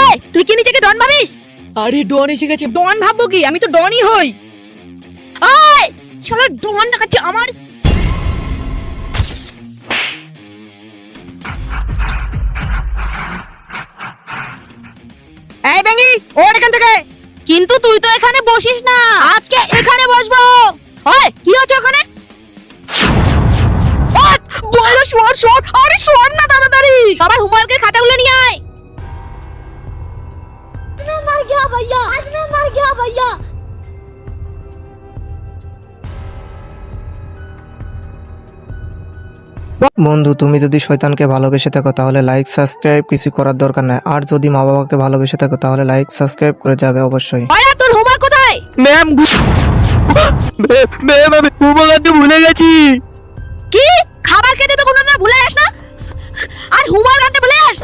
ওই তুই কি নিজেকে ডন ভাবিস? আরে ডন এসে গেছে। ডন ভাববো কি, আমি তো ডনই হই। ওই শালা ডন দেখাচ্ছে আমার। এই বেঙ্গি ওর এখান থেকে। কিন্তু তুই তো এখানে বসিস না, আজকে এখানে বসবো। ওই কি হচ্ছে ওখানে? বলো শোন শোন। আরে শোন না তাড়াতাড়ি, সবার হোমওয়ার্কের খাতাগুলো নিয়ে আয়। मर गया भैया, आज मैं मर गया भैया। বন্ধু, তুমি যদি শয়তানকে ভালোবেসে থাকো তাহলে লাইক সাবস্ক্রাইব কিছু করার দরকার নাই। আর যদি মা বাবাকে ভালোবেসে থাকো তাহলে লাইক সাবস্ক্রাইব করে যাবে অবশ্যই। আরে তোর হোমওয়ার্ক কোথায়? ম্যাম ম্যাম আমি হোমওয়ার্ক আনতে ভুলে গেছি। কি খাবার খেতে তো কোনোদিন ভুলে যাস না, আর হোমওয়ার্ক আনতে ভুলে যাস?